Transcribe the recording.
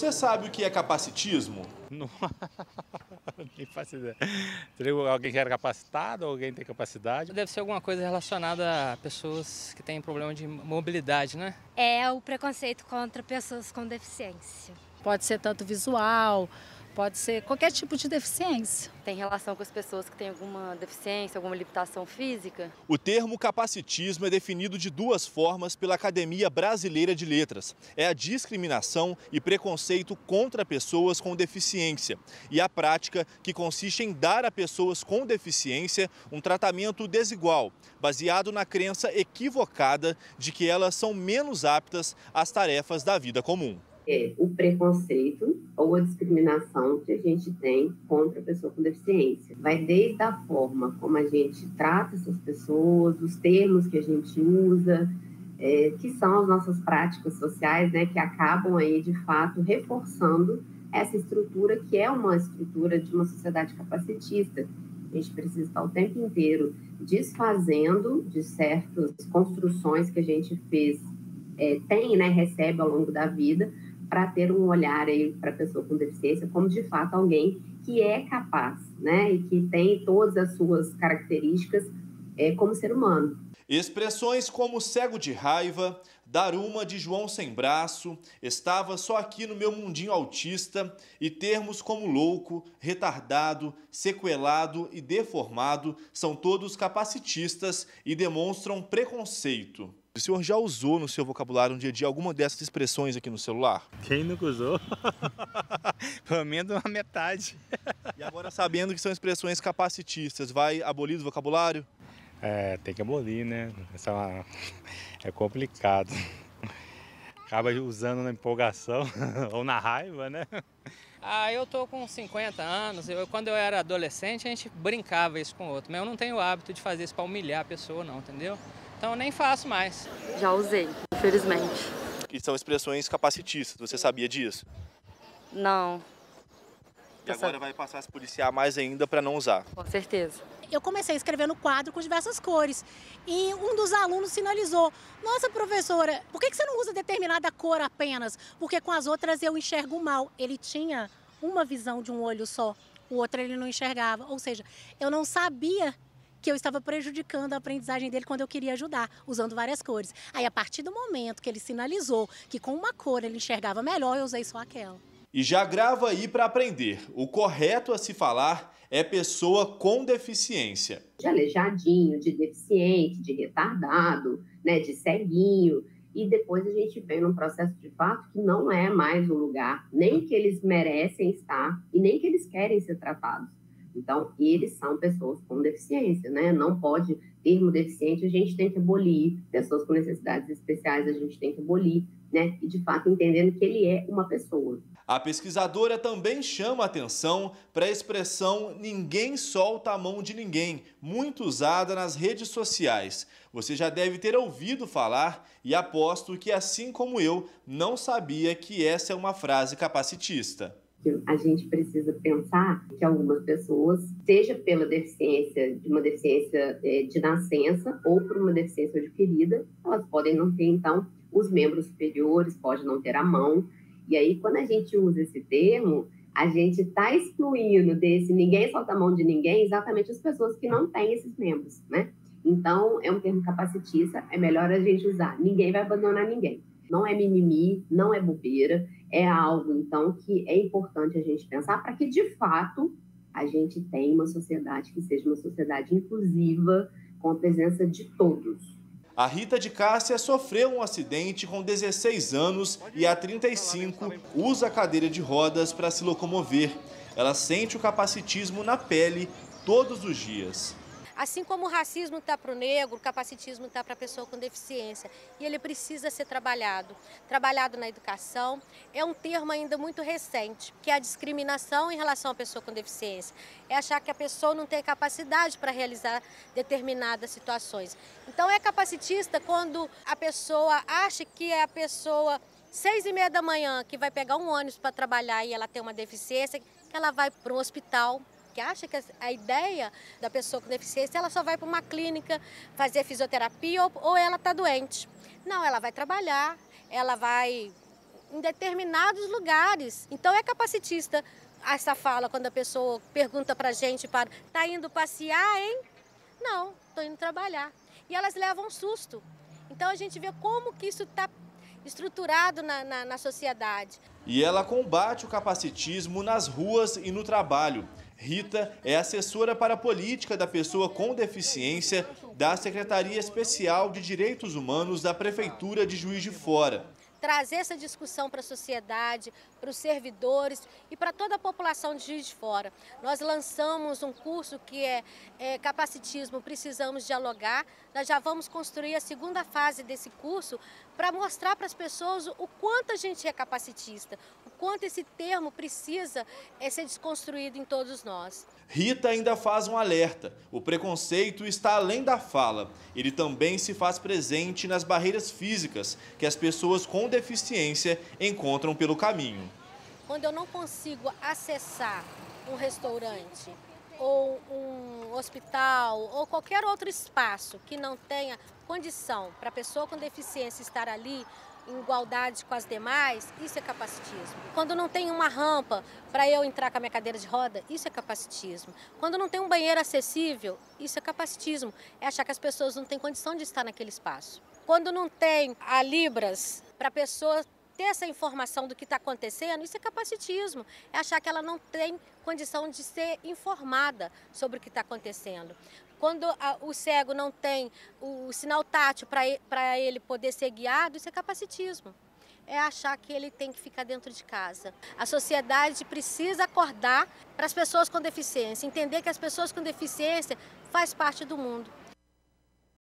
Você sabe o que é capacitismo? Não, nem faço ideia. Seria alguém que era capacitado, alguém tem capacidade? Deve ser alguma coisa relacionada a pessoas que têm problema de mobilidade, né? É o preconceito contra pessoas com deficiência. Pode ser tanto visual, pode ser qualquer tipo de deficiência. Tem relação com as pessoas que têm alguma deficiência, alguma limitação física? O termo capacitismo é definido de duas formas pela Academia Brasileira de Letras. É a discriminação e preconceito contra pessoas com deficiência e a prática que consiste em dar a pessoas com deficiência um tratamento desigual, baseado na crença equivocada de que elas são menos aptas às tarefas da vida comum. É o preconceito ou a discriminação que a gente tem contra a pessoa com deficiência. Vai desde a forma como a gente trata essas pessoas, os termos que a gente usa, que são as nossas práticas sociais, né, que acabam aí, de fato, reforçando essa estrutura que é uma estrutura de uma sociedade capacitista. A gente precisa estar o tempo inteiro desfazendo de certas construções que a gente fez, tem, né, recebe ao longo da vida, para ter um olhar aí para a pessoa com deficiência como, de fato, alguém que é capaz, né, e que tem todas as suas características como ser humano. Expressões como cego de raiva, dar uma de João sem braço, estava só aqui no meu mundinho autista, e termos como louco, retardado, sequelado e deformado são todos capacitistas e demonstram preconceito. O senhor já usou no seu vocabulário no dia a dia alguma dessas expressões aqui no celular? Quem nunca usou? Pelo menos uma metade. E agora, sabendo que são expressões capacitistas, vai abolir do vocabulário? Tem que abolir, né? É complicado. Acaba usando na empolgação ou na raiva, né? Eu tô com 50 anos, quando eu era adolescente a gente brincava isso com o outro, mas eu não tenho o hábito de fazer isso para humilhar a pessoa não, entendeu? Então eu nem faço mais. Já usei, infelizmente. E são expressões capacitistas, você sabia disso? Não. E agora vai passar a se policiar mais ainda para não usar? Com certeza. Eu comecei a escrever no quadro com diversas cores e um dos alunos sinalizou: nossa, professora, por que você não usa determinada cor apenas? Porque com as outras eu enxergo mal. Ele tinha uma visão de um olho só, o outro ele não enxergava. Ou seja, eu não sabia que eu estava prejudicando a aprendizagem dele quando eu queria ajudar, usando várias cores. Aí, a partir do momento que ele sinalizou que com uma cor ele enxergava melhor, eu usei só aquela. E já grava aí para aprender. O correto a se falar é pessoa com deficiência. De aleijadinho, de deficiente, de retardado, né, de ceguinho. E depois a gente vem num processo de fato que não é mais o lugar, nem que eles merecem estar e nem que eles querem ser tratados. Então, eles são pessoas com deficiência, né? Não pode, termo deficiente, a gente tem que abolir. Pessoas com necessidades especiais, a gente tem que abolir, né? E, de fato, entendendo que ele é uma pessoa. A pesquisadora também chama atenção para a expressão "ninguém solta a mão de ninguém", muito usada nas redes sociais. Você já deve ter ouvido falar e aposto que, assim como eu, não sabia que essa é uma frase capacitista. A gente precisa pensar que algumas pessoas, seja pela deficiência, de uma deficiência de nascença ou por uma deficiência adquirida, elas podem não ter, então, os membros superiores, pode não ter a mão. E aí, quando a gente usa esse termo, a gente está excluindo desse ninguém solta a mão de ninguém exatamente as pessoas que não têm esses membros, né? Então, é um termo capacitista, é melhor a gente usar. Ninguém vai abandonar ninguém. Não é mimimi, não é bobeira, é algo, então, que é importante a gente pensar para que, de fato, a gente tenha uma sociedade que seja uma sociedade inclusiva, com a presença de todos. A Rita de Cássia sofreu um acidente com 16 anos e há 35 usa a cadeira de rodas para se locomover. Ela sente o capacitismo na pele todos os dias. Assim como o racismo está para o negro, o capacitismo está para a pessoa com deficiência. E ele precisa ser trabalhado. Trabalhado na educação. É um termo ainda muito recente, que é a discriminação em relação à pessoa com deficiência. É achar que a pessoa não tem capacidade para realizar determinadas situações. Então é capacitista quando a pessoa acha que é a pessoa 6h30 da manhã que vai pegar um ônibus para trabalhar e ela tem uma deficiência, que ela vai para um hospital, que acha que a ideia da pessoa com deficiência, ela só vai para uma clínica fazer fisioterapia ou ela está doente. Não, ela vai trabalhar, ela vai em determinados lugares. Então é capacitista essa fala quando a pessoa pergunta pra gente, tá indo passear, hein? Não, tô indo trabalhar. E elas levam um susto. Então a gente vê como que isso está estruturado na sociedade. E ela combate o capacitismo nas ruas e no trabalho. Rita é assessora para a política da pessoa com deficiência da Secretaria Especial de Direitos Humanos da Prefeitura de Juiz de Fora. Trazer essa discussão para a sociedade, para os servidores e para toda a população de Juiz de Fora. Nós lançamos um curso que é Capacitismo, Precisamos Dialogar. Nós já vamos construir a segunda fase desse curso para mostrar para as pessoas o quanto a gente é capacitista, o quanto esse termo precisa ser desconstruído em todos nós. Rita ainda faz um alerta: o preconceito está além da fala. Ele também se faz presente nas barreiras físicas que as pessoas com deficiência encontram pelo caminho. Quando eu não consigo acessar um restaurante ou um hospital ou qualquer outro espaço que não tenha condição para a pessoa com deficiência estar ali em igualdade com as demais, isso é capacitismo. Quando não tem uma rampa para eu entrar com a minha cadeira de roda, isso é capacitismo. Quando não tem um banheiro acessível, isso é capacitismo. É achar que as pessoas não têm condição de estar naquele espaço. Quando não tem a Libras para a pessoa ter essa informação do que está acontecendo, isso é capacitismo. É achar que ela não tem condição de ser informada sobre o que está acontecendo. Quando o cego não tem o sinal tátil para ele poder ser guiado, isso é capacitismo. É achar que ele tem que ficar dentro de casa. A sociedade precisa acordar para as pessoas com deficiência, entender que as pessoas com deficiência fazem parte do mundo.